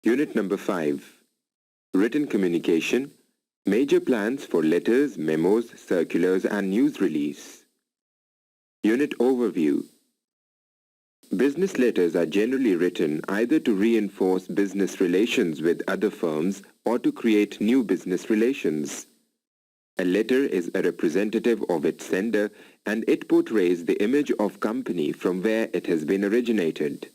Unit number 5. Written communication. Major plans for letters, memos, circulars and news release. Unit overview. Business letters are generally written either to reinforce business relations with other firms or to create new business relations. A letter is a representative of its sender and it portrays the image of company from where it has been originated.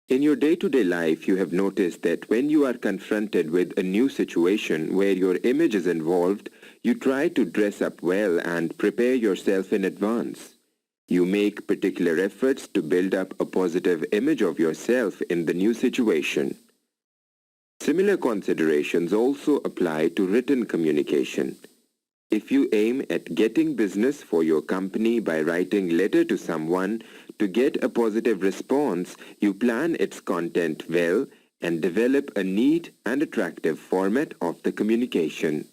In your day-to-day life, you have noticed that when you are confronted with a new situation where your image is involved, you try to dress up well and prepare yourself in advance. You make particular efforts to build up a positive image of yourself in the new situation. Similar considerations also apply to written communication. If you aim at getting business for your company by writing letter to someone to get a positive response, you plan its content well and develop a neat and attractive format of the communication.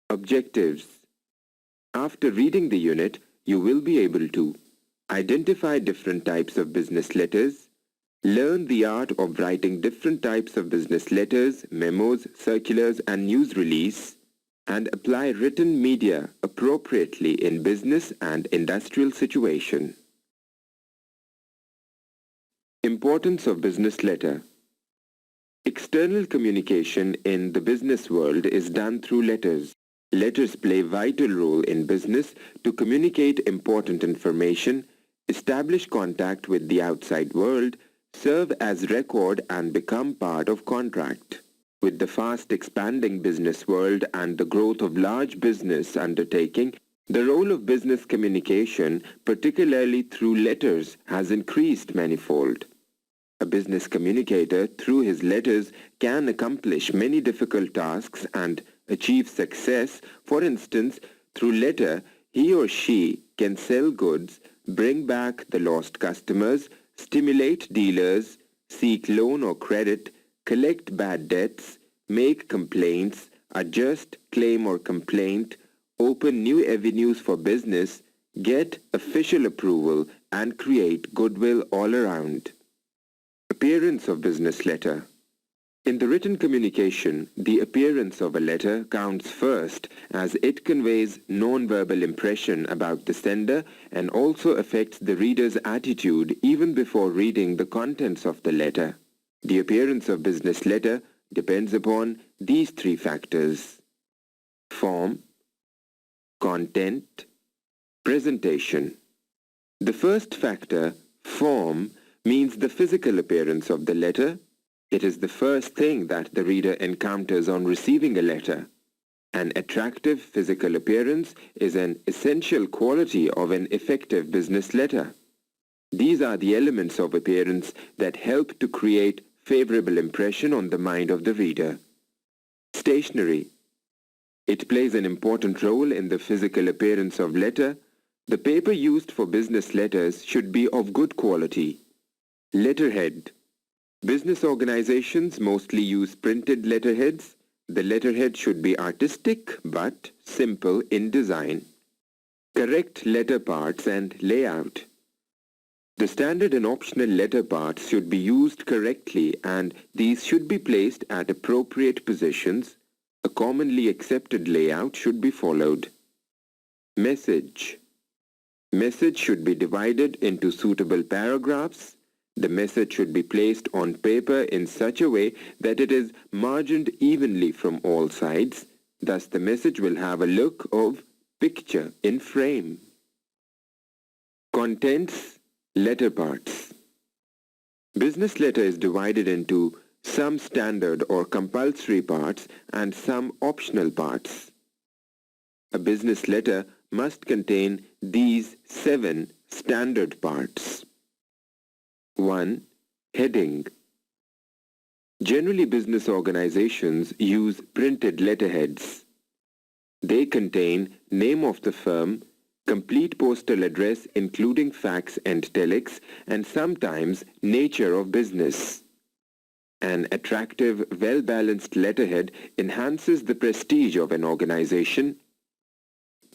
Objectives. After reading the unit, you will be able to identify different types of business letters, learn the art of writing different types of business letters, memos, circulars and news release, and apply written media appropriately in business and industrial situation. Importance of business letter. External communication in the business world is done through letters. Letters play a vital role in business to communicate important information, establish contact with the outside world, serve as record and become part of contract. With the fast expanding business world and the growth of large business undertaking, the role of business communication, particularly through letters, has increased manifold. A business communicator, through his letters, can accomplish many difficult tasks and achieve success. For instance, through letter, he or she can sell goods, bring back the lost customers, stimulate dealers, seek loan or credit, collect bad debts, make complaints, adjust claim or complaint, open new avenues for business, get official approval, and create goodwill all around. Appearance of business letter. In the written communication, the appearance of a letter counts first as it conveys non-verbal impression about the sender and also affects the reader's attitude even before reading the contents of the letter. The appearance of business letter depends upon these three factors: form, content, presentation. The first factor, form, means the physical appearance of the letter. It is the first thing that the reader encounters on receiving a letter. An attractive physical appearance is an essential quality of an effective business letter. These are the elements of appearance that help to create favorable impression on the mind of the reader. Stationery. It plays an important role in the physical appearance of letter. The paper used for business letters should be of good quality. Letterhead. Business organizations mostly use printed letterheads. The letterhead should be artistic but simple in design. Correct letter parts and layout. The standard and optional letter parts should be used correctly and these should be placed at appropriate positions. A commonly accepted layout should be followed. Message. Message should be divided into suitable paragraphs. The message should be placed on paper in such a way that it is margined evenly from all sides. Thus the message will have a look of picture in frame. Contents, letter parts. Business letter is divided into some standard or compulsory parts and some optional parts. A business letter must contain these 7 standard parts. 1. Heading. Generally, business organizations use printed letterheads. They contain name of the firm, complete postal address including fax and telex, and sometimes nature of business. An attractive, well-balanced letterhead enhances the prestige of an organization.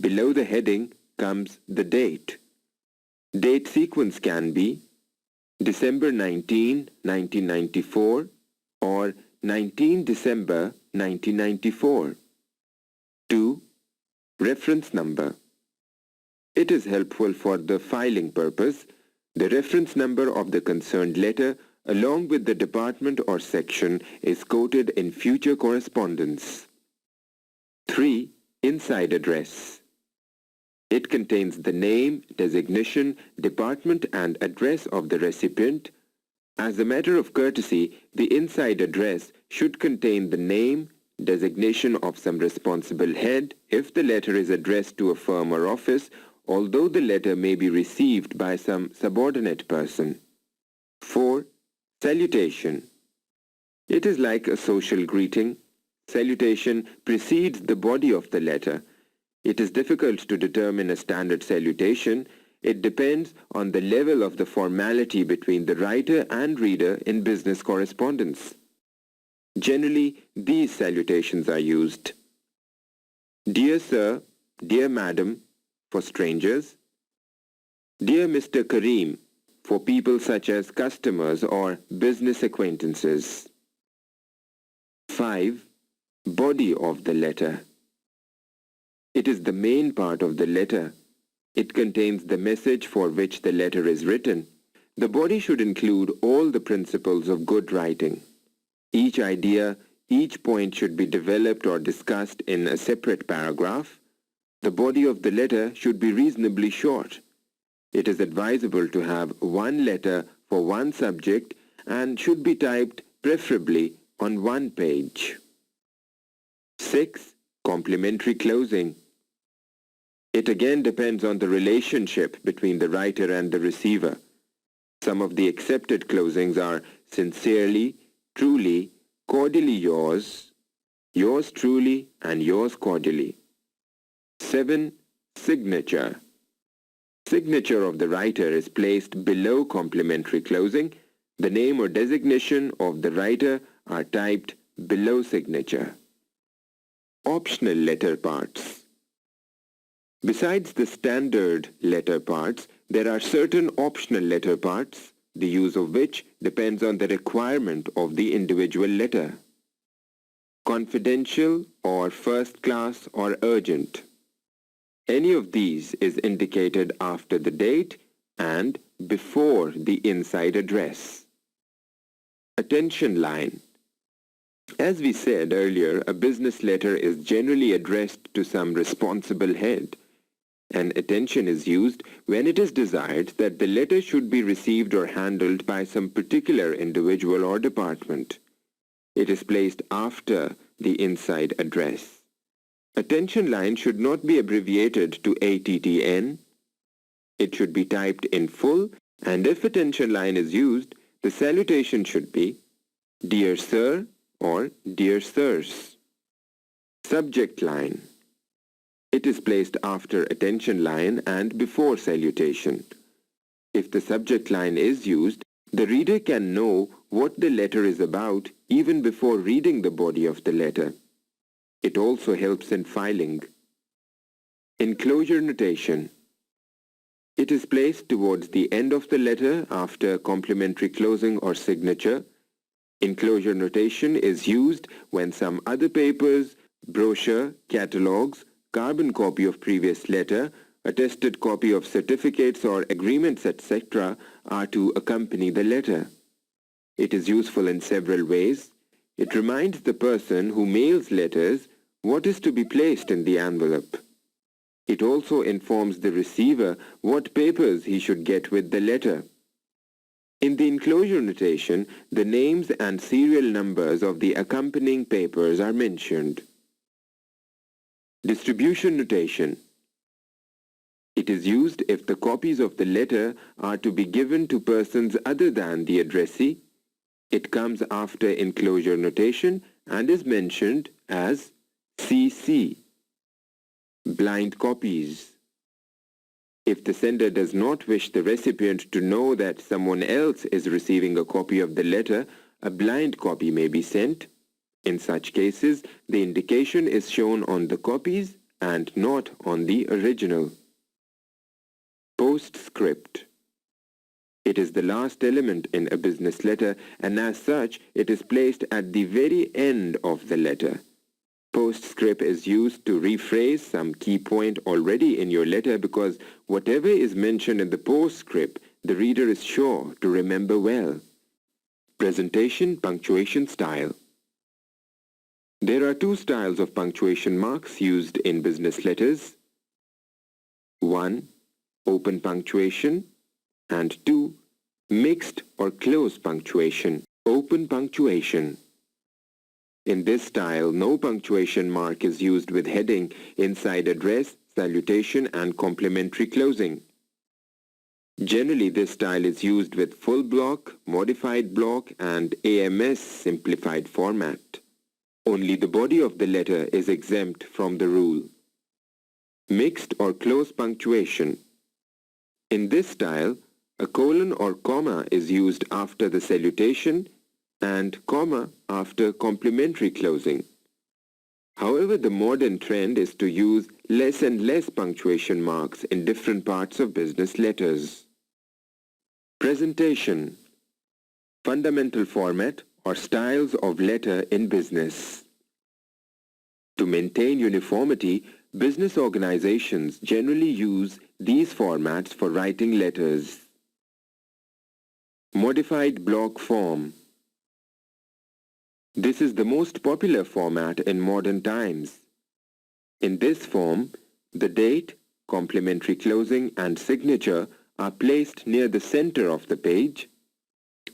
Below the heading comes the date. Date sequence can be December 19, 1994 or 19 December 1994. 2. Reference number. It is helpful for the filing purpose. The reference number of the concerned letter along with the department or section is quoted in future correspondence. 3. Inside address. It contains the name, designation, department and address of the recipient. As a matter of courtesy, the inside address should contain the name, designation of some responsible head if the letter is addressed to a firm or office, although the letter may be received by some subordinate person. 4. Salutation. It is like a social greeting. Salutation precedes the body of the letter. It is difficult to determine a standard salutation. It depends on the level of the formality between the writer and reader in business correspondence. Generally, these salutations are used. Dear Sir, Dear Madam, for strangers. Dear Mr. Kareem, for people such as customers or business acquaintances. 5. Body of the letter. It is the main part of the letter. It contains the message for which the letter is written. The body should include all the principles of good writing. Each idea, each point should be developed or discussed in a separate paragraph. The body of the letter should be reasonably short. It is advisable to have one letter for one subject and should be typed preferably on one page. 6. Complimentary closing. It again depends on the relationship between the writer and the receiver. Some of the accepted closings are sincerely, truly, cordially yours, yours truly, and yours cordially. 7. Signature. Signature of the writer is placed below complimentary closing. The name or designation of the writer are typed below signature. Optional letter parts. Besides the standard letter parts, there are certain optional letter parts, the use of which depends on the requirement of the individual letter. Confidential or first class or urgent. Any of these is indicated after the date and before the inside address. Attention line. As we said earlier, a business letter is generally addressed to some responsible head. An attention is used when it is desired that the letter should be received or handled by some particular individual or department. It is placed after the inside address. Attention line should not be abbreviated to ATTN. It should be typed in full, and if attention line is used, the salutation should be Dear Sir or Dear Sirs. Subject line. It is placed after attention line and before salutation. If the subject line is used, the reader can know what the letter is about even before reading the body of the letter. It also helps in filing. Enclosure notation. It is placed towards the end of the letter after complimentary closing or signature. Enclosure notation is used when some other papers, brochure, catalogues, carbon copy of previous letter, attested copy of certificates or agreements, etc. are to accompany the letter. It is useful in several ways. It reminds the person who mails letters what is to be placed in the envelope. It also informs the receiver what papers he should get with the letter. In the enclosure notation, the names and serial numbers of the accompanying papers are mentioned. Distribution notation. It is used if the copies of the letter are to be given to persons other than the addressee. It comes after enclosure notation and is mentioned as CC. Blind copies. If the sender does not wish the recipient to know that someone else is receiving a copy of the letter, a blind copy may be sent. In such cases, the indication is shown on the copies and not on the original. Postscript. It is the last element in a business letter, and as such, it is placed at the very end of the letter. Postscript is used to rephrase some key point already in your letter because whatever is mentioned in the postscript, the reader is sure to remember well. Presentation punctuation style. There are two styles of punctuation marks used in business letters. 1. Open punctuation, and 2. Mixed or closed punctuation. Open punctuation. In this style, no punctuation mark is used with heading inside address, salutation, and complimentary closing. Generally, this style is used with full block, modified block, and AMS simplified format. Only the body of the letter is exempt from the rule. Mixed or close punctuation. In this style, a colon or comma is used after the salutation and comma after complimentary closing. However, the modern trend is to use less and less punctuation marks in different parts of business letters. Presentation. Fundamental format or styles of letter in business. To maintain uniformity, business organizations generally use these formats for writing letters. Modified block form. This is the most popular format in modern times. In this form, the date, complimentary closing, and signature are placed near the center of the page.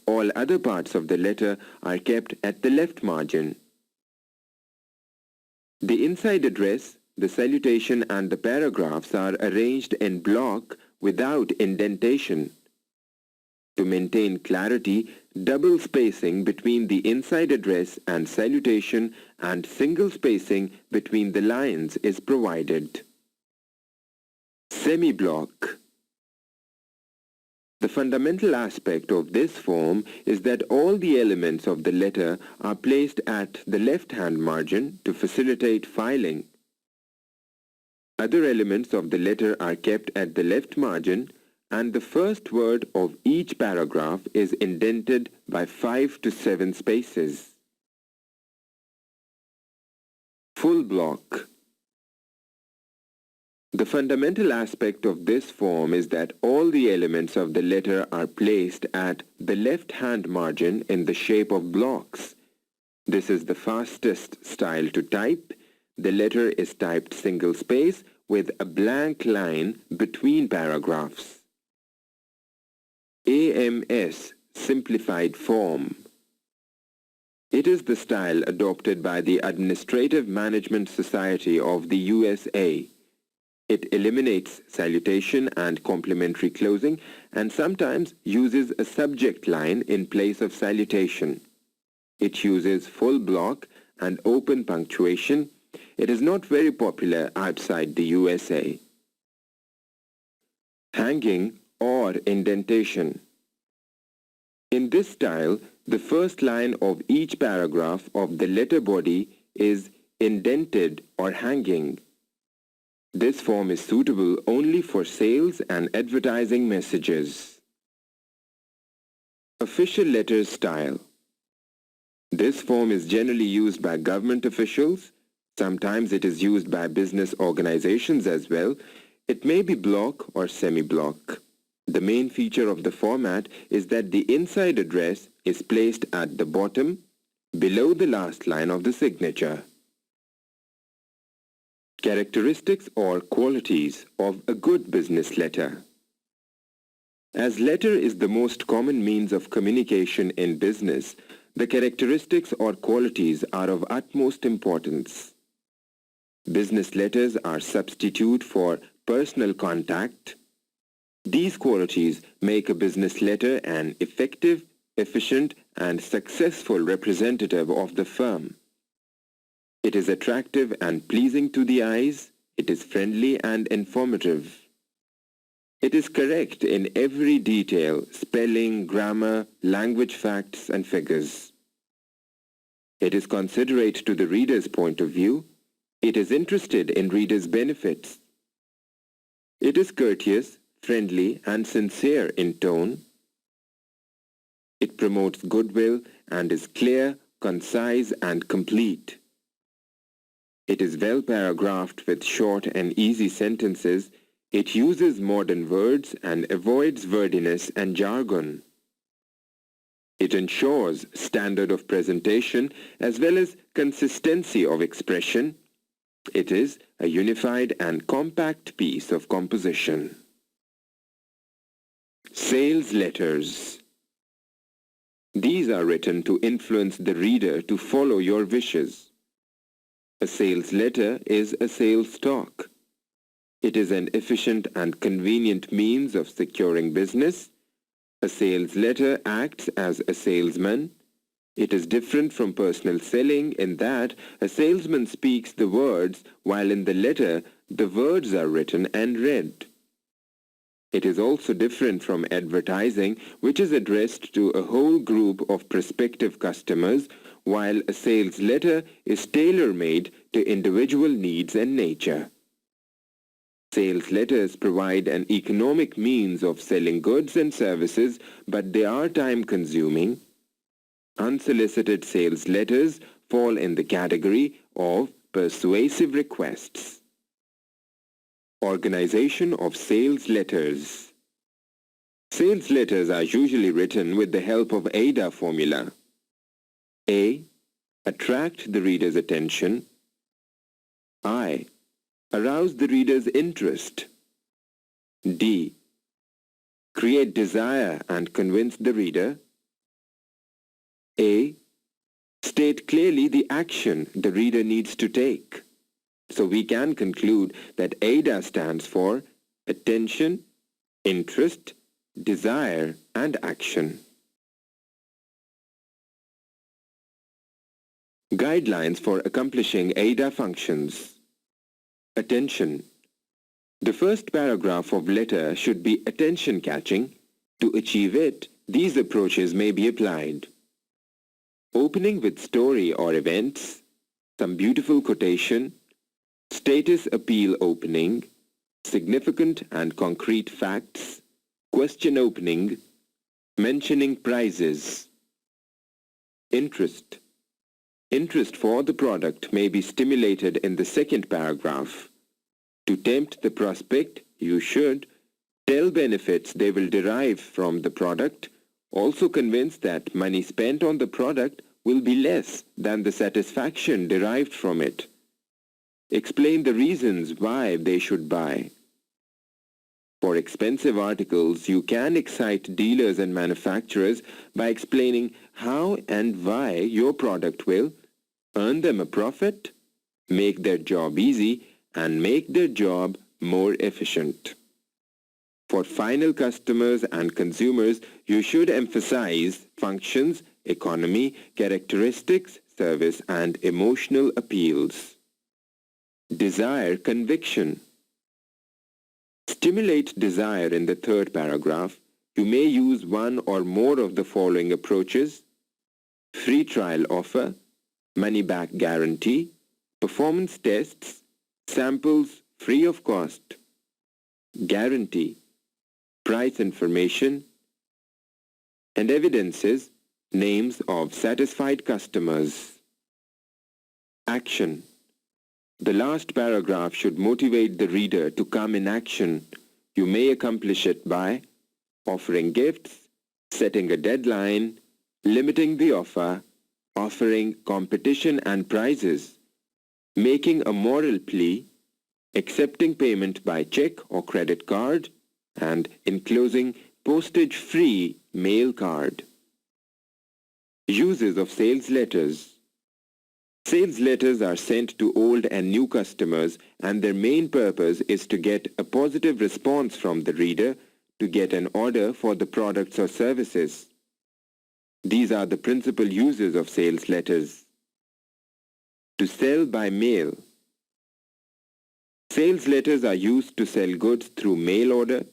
All other parts of the letter are kept at the left margin. The inside address, the salutation, and the paragraphs are arranged in block without indentation. To maintain clarity, double spacing between the inside address and salutation and single spacing between the lines is provided. Semi-block. The fundamental aspect of this form is that all the elements of the letter are placed at the left-hand margin to facilitate filing. Other elements of the letter are kept at the left margin, and the first word of each paragraph is indented by 5 to 7 spaces. Full block. The fundamental aspect of this form is that all the elements of the letter are placed at the left-hand margin in the shape of blocks. This is the fastest style to type. The letter is typed single space with a blank line between paragraphs. AMS, simplified form. It is the style adopted by the Administrative Management Society of the USA. It eliminates salutation and complimentary closing and sometimes uses a subject line in place of salutation. It uses full block and open punctuation. It is not very popular outside the USA. Hanging or indentation. In this style, the first line of each paragraph of the letter body is indented or hanging. This form is suitable only for sales and advertising messages. Official letters style. This form is generally used by government officials. Sometimes it is used by business organizations as well. It may be block or semi-block. The main feature of the format is that the inside address is placed at the bottom, below the last line of the signature. Characteristics or qualities of a good business letter. As letter is the most common means of communication in business, the characteristics or qualities are of utmost importance. Business letters are substitute for personal contact. These qualities make a business letter an effective, efficient, and successful representative of the firm. It is attractive and pleasing to the eyes. It is friendly and informative. It is correct in every detail, spelling, grammar, language facts, and figures. It is considerate to the reader's point of view. It is interested in reader's benefits. It is courteous, friendly, and sincere in tone. It promotes goodwill and is clear, concise and complete. It is well paragraphed with short and easy sentences. It uses modern words and avoids wordiness and jargon. It ensures standard of presentation as well as consistency of expression. It is a unified and compact piece of composition. Sales letters. These are written to influence the reader to follow your wishes. A sales letter is a sales talk. It is an efficient and convenient means of securing business. A sales letter acts as a salesman. It is different from personal selling in that a salesman speaks the words while in the letter the words are written and read. It is also different from advertising, which is addressed to a whole group of prospective customers, while a sales letter is tailor-made to individual needs and nature. Sales letters provide an economic means of selling goods and services, but they are time-consuming. Unsolicited sales letters fall in the category of persuasive requests. Organization of sales letters. Sales letters are usually written with the help of AIDA formula. A. Attract the reader's attention. I. Arouse the reader's interest. D. Create desire and convince the reader. A. State clearly the action the reader needs to take. So we can conclude that AIDA stands for attention, interest, desire, and action. Guidelines for accomplishing AIDA functions. Attention. The first paragraph of letter should be attention-catching. To achieve it, these approaches may be applied. Opening with story or events, some beautiful quotation, status appeal opening, significant and concrete facts, question opening, mentioning prizes. Interest. Interest for the product may be stimulated in the second paragraph. To tempt the prospect, you should tell benefits they will derive from the product, also convince that money spent on the product will be less than the satisfaction derived from it. Explain the reasons why they should buy. For expensive articles, you can excite dealers and manufacturers by explaining how and why your product will earn them a profit, make their job easy, and make their job more efficient. For final customers and consumers, you should emphasize functions, economy, characteristics, service, and emotional appeals. Desire conviction. Stimulate desire in the third paragraph. You may use one or more of the following approaches: free trial offer, money-back guarantee, performance tests, samples free of cost, guarantee, price information, and evidences, names of satisfied customers. Action. The last paragraph should motivate the reader to come in action. You may accomplish it by offering gifts, setting a deadline, limiting the offer, offering competition and prizes, making a moral plea, accepting payment by check or credit card, and enclosing postage-free mail card. Uses of sales letters. Sales letters are sent to old and new customers, and their main purpose is to get a positive response from the reader to get an order for the products or services. These are the principal uses of sales letters. To sell by mail. Sales letters are used to sell goods through mail order.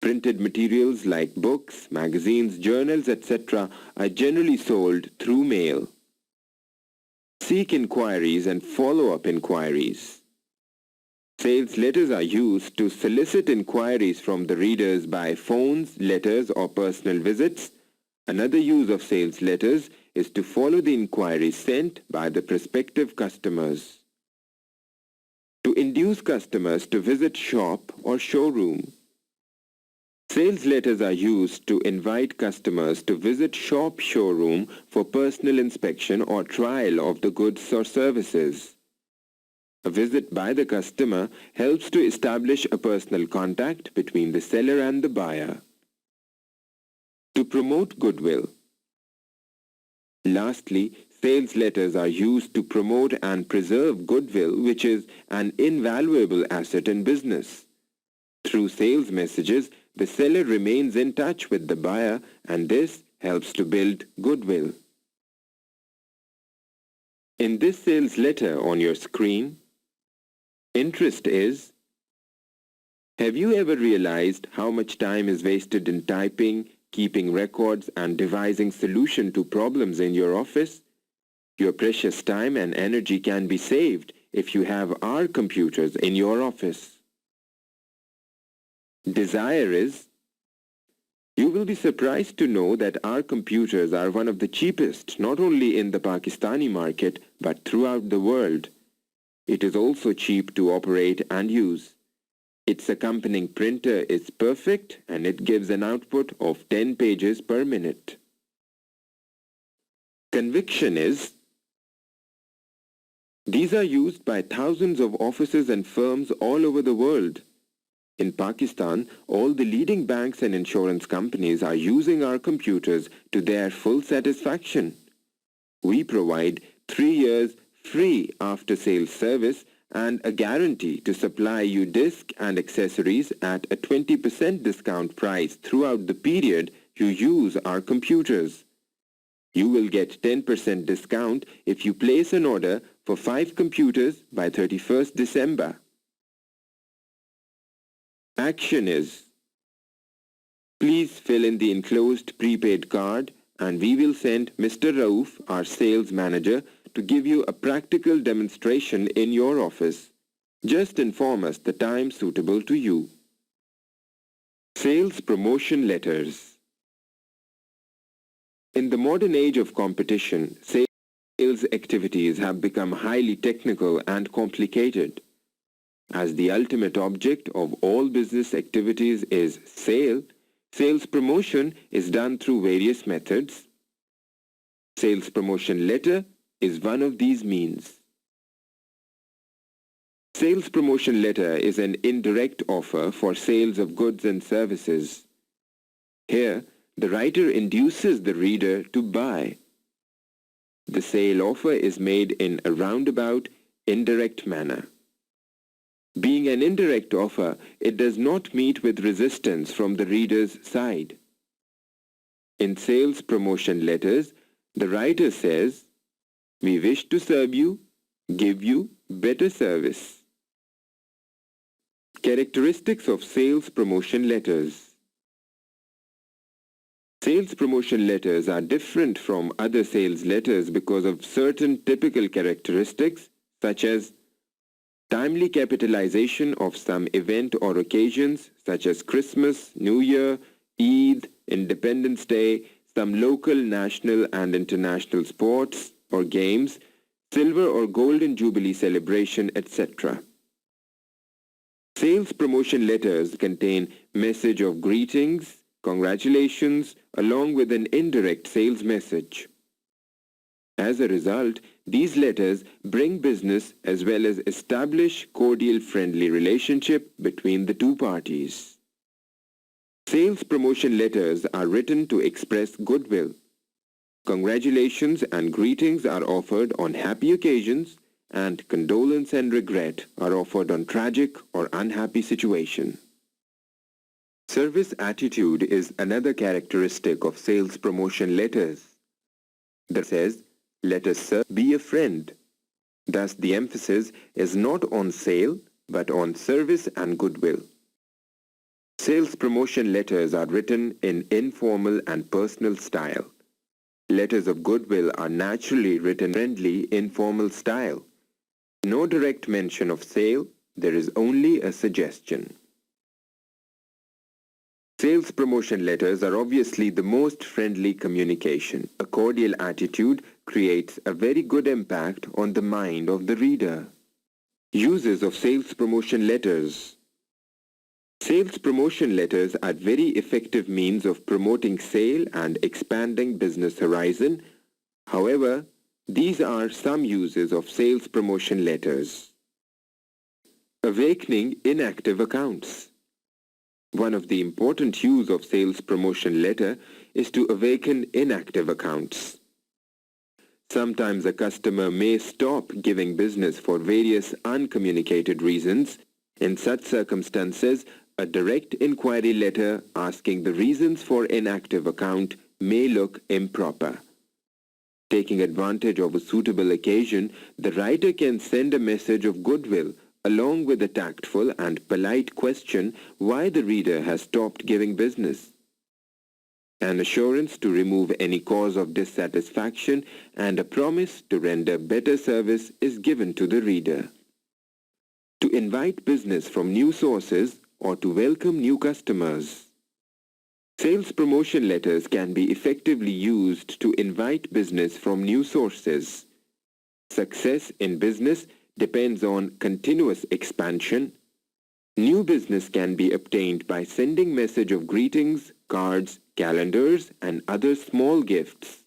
Printed materials like books, magazines, journals, etc. are generally sold through mail. Seek inquiries and follow-up inquiries. Sales letters are used to solicit inquiries from the readers by phones, letters, or personal visits. Another use of sales letters is to follow the inquiries sent by the prospective customers. To induce customers to visit shop or showroom. Sales letters are used to invite customers to visit showroom for personal inspection or trial of the goods or services. A visit by the customer helps to establish a personal contact between the seller and the buyer. To promote goodwill. Lastly, sales letters are used to promote and preserve goodwill, which is an invaluable asset in business. Through sales messages, the seller remains in touch with the buyer, and this helps to build goodwill. In this sales letter on your screen, interest is: have you ever realized how much time is wasted in typing, keeping records, and devising solutions to problems in your office? Your precious time and energy can be saved if you have our computers in your office. Desire is: you will be surprised to know that our computers are one of the cheapest, not only in the Pakistani market, but throughout the world. It is also cheap to operate and use. Its accompanying printer is perfect and it gives an output of 10 pages per minute. Conviction is: these are used by thousands of offices and firms all over the world. In Pakistan, all the leading banks and insurance companies are using our computers to their full satisfaction. We provide 3 years free after-sales service and a guarantee to supply you disk and accessories at a 20% discount price throughout the period you use our computers. You will get 10% discount if you place an order for 5 computers by 31st December. Action is: please fill in the enclosed prepaid card and we will send Mr. Rauf, our sales manager, to give you a practical demonstration in your office. Just inform us the time suitable to you. Sales promotion letters. In the modern age of competition, sales activities have become highly technical and complicated. As the ultimate object of all business activities is sale, sales promotion is done through various methods. Sales promotion letter is one of these means. Sales promotion letter is an indirect offer for sales of goods and services. Here, the writer induces the reader to buy. The sale offer is made in a roundabout, indirect manner. Being an indirect offer, it does not meet with resistance from the reader's side. In sales promotion letters, the writer says, "We wish to serve you, give you better service." Characteristics of sales promotion letters. Sales promotion letters are different from other sales letters because of certain typical characteristics such as timely capitalization of some event or occasions such as Christmas, New Year, Eid, Independence Day, some local, national and international sports or games, silver or golden jubilee celebration, etc. Sales promotion letters contain message of greetings, congratulations, along with an indirect sales message. As a result, these letters bring business as well as establish cordial friendly relationship between the two parties. Sales promotion letters are written to express goodwill. Congratulations and greetings are offered on happy occasions, and condolence and regret are offered on tragic or unhappy situation. Service attitude is another characteristic of sales promotion letters. That says, "Let us be a friend." Thus, the emphasis is not on sale, but on service and goodwill. Sales promotion letters are written in informal and personal style. Letters of goodwill are naturally written in friendly, informal style. No direct mention of sale, there is only a suggestion. Sales promotion letters are obviously the most friendly communication. A cordial attitude creates a very good impact on the mind of the reader. Uses of sales promotion letters. Sales promotion letters are very effective means of promoting sale and expanding business horizon. However, these are some uses of sales promotion letters. Awakening inactive accounts. One of the important use of sales promotion letter is to awaken inactive accounts. Sometimes a customer may stop giving business for various uncommunicated reasons. In such circumstances, a direct inquiry letter asking the reasons for inactive account may look improper. Taking advantage of a suitable occasion, the writer can send a message of goodwill along with a tactful and polite question why the reader has stopped giving business. An assurance to remove any cause of dissatisfaction and a promise to render better service is given to the reader. To invite business from new sources or to welcome new customers. Sales promotion letters can be effectively used to invite business from new sources. Success in business depends on continuous expansion. New business can be obtained by sending message of greetings, cards, calendars, and other small gifts.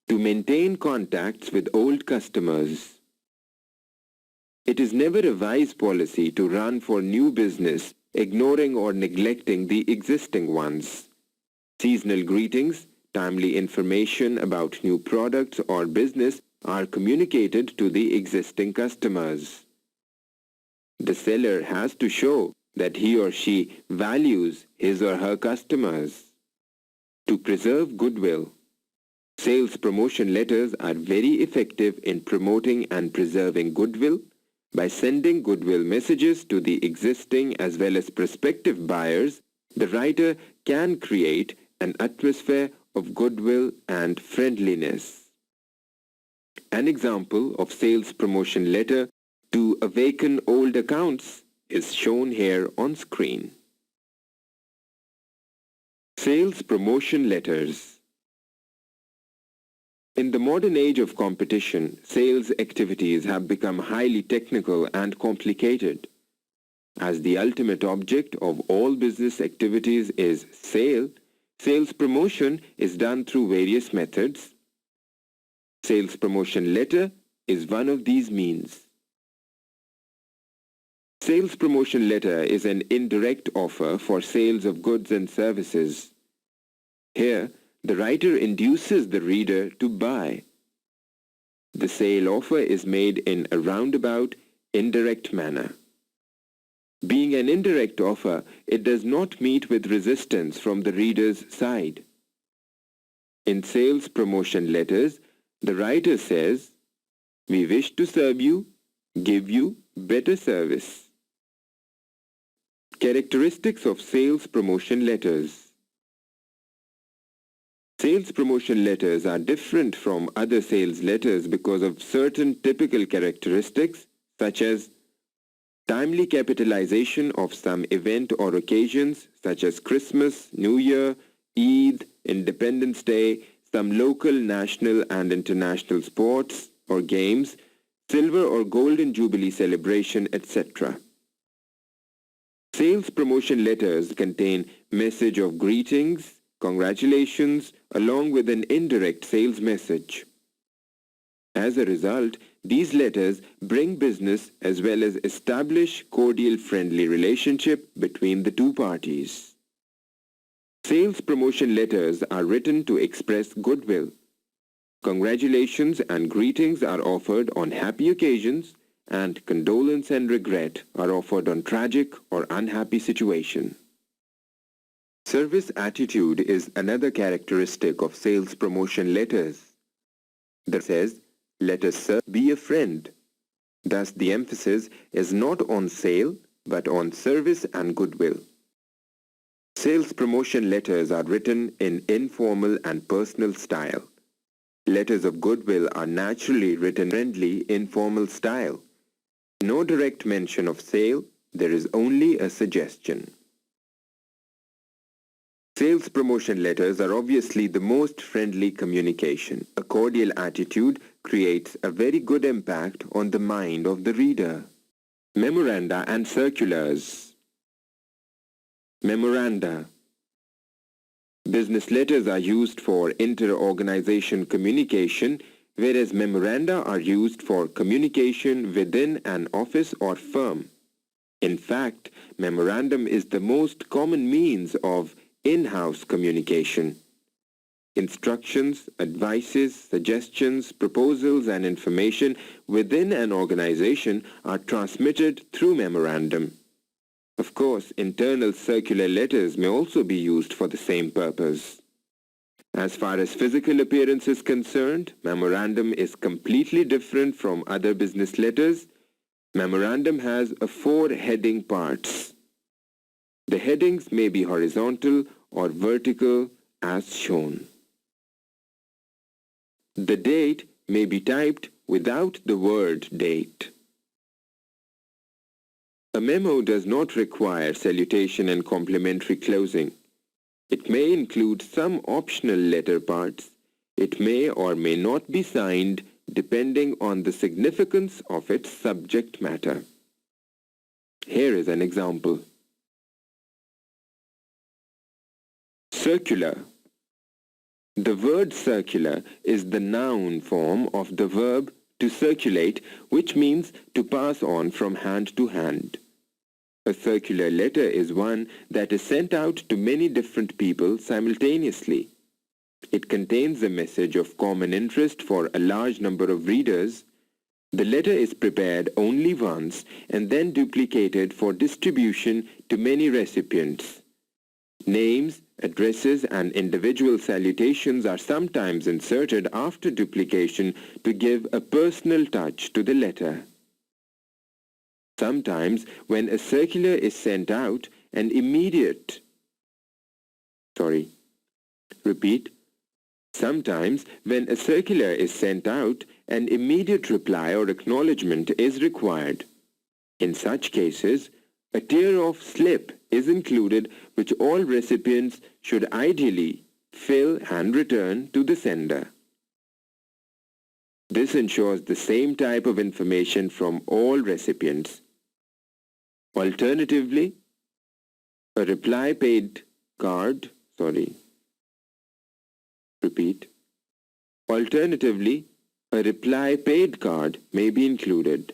To maintain contacts with old customers. It is never a wise policy to run for new business, ignoring or neglecting the existing ones. Seasonal greetings, timely information about new products or business are communicated to the existing customers. The seller has to show that he or she values his or her customers. To preserve goodwill. Sales promotion letters are very effective in promoting and preserving goodwill. By sending goodwill messages to the existing as well as prospective buyers, the writer can create an atmosphere of goodwill and friendliness. An example of sales promotion letter to awaken old accounts is shown here on screen. Sales promotion letters. In the modern age of competition, sales activities have become highly technical and complicated. As the ultimate object of all business activities is sale, sales promotion is done through various methods. Sales promotion letter is one of these means. Sales promotion letter is an indirect offer for sales of goods and services. Here, the writer induces the reader to buy. The sale offer is made in a roundabout, indirect manner. Being an indirect offer, it does not meet with resistance from the reader's side. In sales promotion letters, the writer says, "We wish to serve you, give you better service." Characteristics of sales promotion letters. Sales promotion letters are different from other sales letters because of certain typical characteristics such as timely capitalization of some event or occasions such as Christmas, New Year, Eid, Independence Day, some local, national and international sports or games, silver or golden jubilee celebration, etc. Sales promotion letters contain message of greetings, congratulations, along with an indirect sales message. As a result, these letters bring business as well as establish cordial friendly relationship between the two parties. Sales promotion letters are written to express goodwill. Congratulations and greetings are offered on happy occasions, and condolence and regret are offered on tragic or unhappy situation. Service attitude is another characteristic of sales promotion letters. That says, "Let us be a friend." Thus, the emphasis is not on sale, but on service and goodwill. Sales promotion letters are written in informal and personal style. Letters of goodwill are naturally written in friendly, informal style. No direct mention of sale, there is only a suggestion. Sales promotion letters are obviously the most friendly communication. A cordial attitude creates a very good impact on the mind of the reader. Memoranda and circulars. Memoranda. Business letters are used for inter-organization communication, whereas memoranda are used for communication within an office or firm. In fact, memorandum is the most common means of in-house communication. Instructions, advices, suggestions, proposals and information within an organization are transmitted through memorandum. Of course, internal circular letters may also be used for the same purpose. As far as physical appearance is concerned, memorandum is completely different from other business letters. Memorandum has 4 heading parts. The headings may be horizontal or vertical as shown. The date may be typed without the word date. A memo does not require salutation and complimentary closing. It may include some optional letter parts. It may or may not be signed depending on the significance of its subject matter. Here is an example. Circular. The word circular is the noun form of the verb to circulate, which means to pass on from hand to hand. A circular letter is one that is sent out to many different people simultaneously. It contains a message of common interest for a large number of readers. The letter is prepared only once and then duplicated for distribution to many recipients. Names, addresses and individual salutations are sometimes inserted after duplication to give a personal touch to the letter. Sometimes, when a circular is sent out, Sometimes, when a circular is sent out, an immediate reply or acknowledgement is required. In such cases, a tear-off slip is included which all recipients should ideally fill and return to the sender. This ensures the same type of information from all recipients. Alternatively, a reply paid card may be included.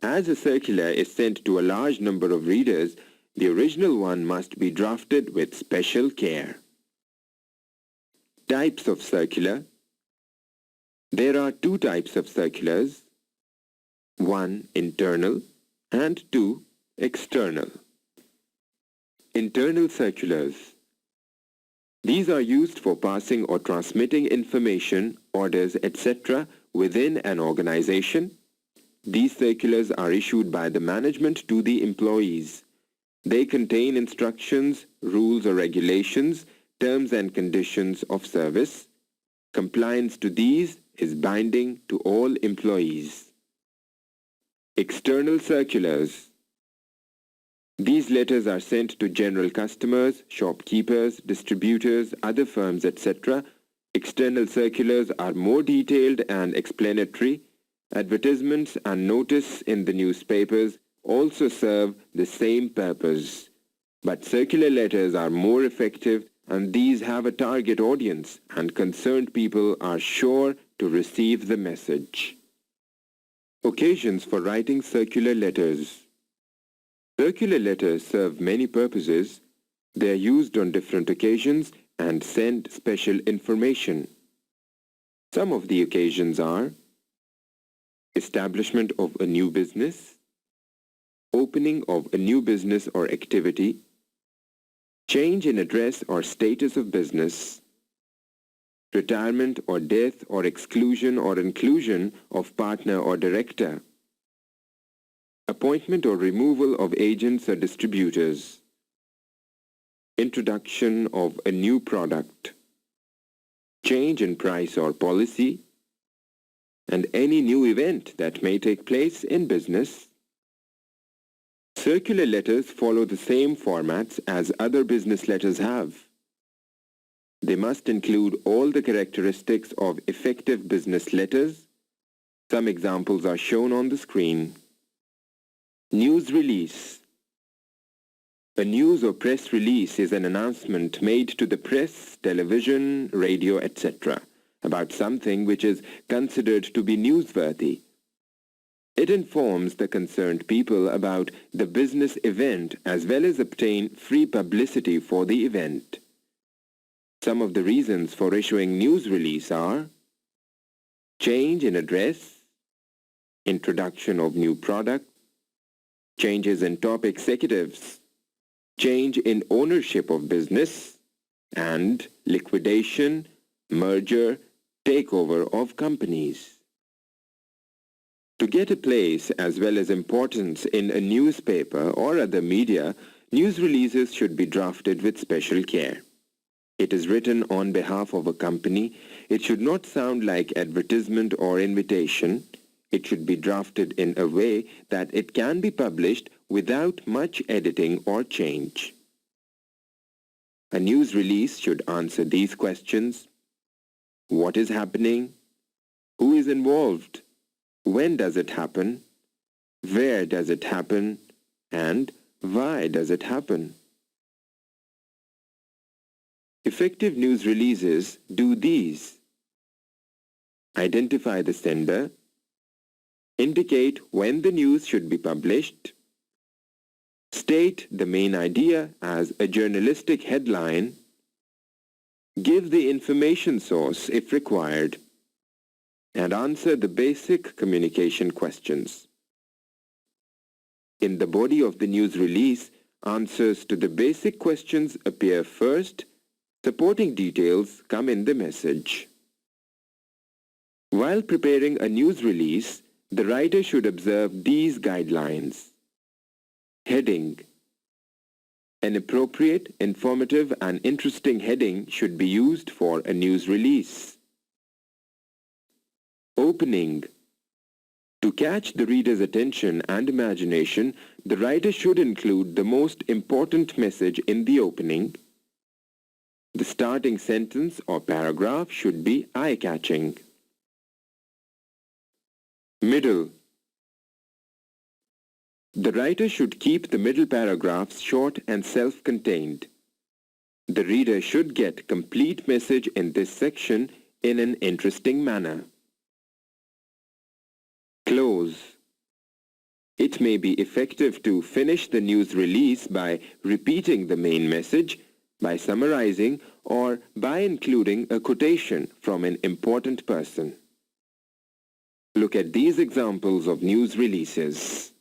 As a circular is sent to a large number of readers, the original one must be drafted with special care. Types of circular. There are 2 types of circulars, 1 internal and 2 external. Internal circulars. These are used for passing or transmitting information, orders, etc. within an organization. These circulars are issued by the management to the employees. They contain instructions, rules or regulations, terms and conditions of service. Compliance to these is binding to all employees. External circulars. These letters are sent to general customers, shopkeepers, distributors, other firms, etc. External circulars are more detailed and explanatory. Advertisements and notice in the newspapers also serve the same purpose. But circular letters are more effective and these have a target audience and concerned people are sure to receive the message. Occasions for writing circular letters. Circular letters serve many purposes. They are used on different occasions and send special information. Some of the occasions are establishment of a new business, opening of a new business or activity, change in address or status of business, retirement or death or exclusion or inclusion of partner or director, appointment or removal of agents or distributors, introduction of a new product, change in price or policy, and any new event that may take place in business. Circular letters follow the same formats as other business letters have. They must include all the characteristics of effective business letters. Some examples are shown on the screen. News release. A news or press release is an announcement made to the press, television, radio, etc. about something which is considered to be newsworthy. It informs the concerned people about the business event as well as obtain free publicity for the event. Some of the reasons for issuing news release are change in address, introduction of new product, changes in top executives, change in ownership of business, and liquidation, merger, takeover of companies. To get a place as well as importance in a newspaper or other media, news releases should be drafted with special care. It is written on behalf of a company. It should not sound like advertisement or invitation. It should be drafted in a way that it can be published without much editing or change. A news release should answer these questions. What is happening? Who is involved? When does it happen? Where does it happen? And why does it happen? Effective news releases do these: identify the sender, indicate when the news should be published, state the main idea as a journalistic headline, give the information source if required, and answer the basic communication questions. In the body of the news release, answers to the basic questions appear first. Supporting details come in the message. While preparing a news release, the writer should observe these guidelines. Heading. An appropriate, informative and interesting heading should be used for a news release. Opening. To catch the reader's attention and imagination, the writer should include the most important message in the opening. The starting sentence or paragraph should be eye-catching. Middle. The writer should keep the middle paragraphs short and self-contained. The reader should get complete message in this section in an interesting manner. Close. It may be effective to finish the news release by repeating the main message, by summarizing, or by including a quotation from an important person. Look at these examples of news releases.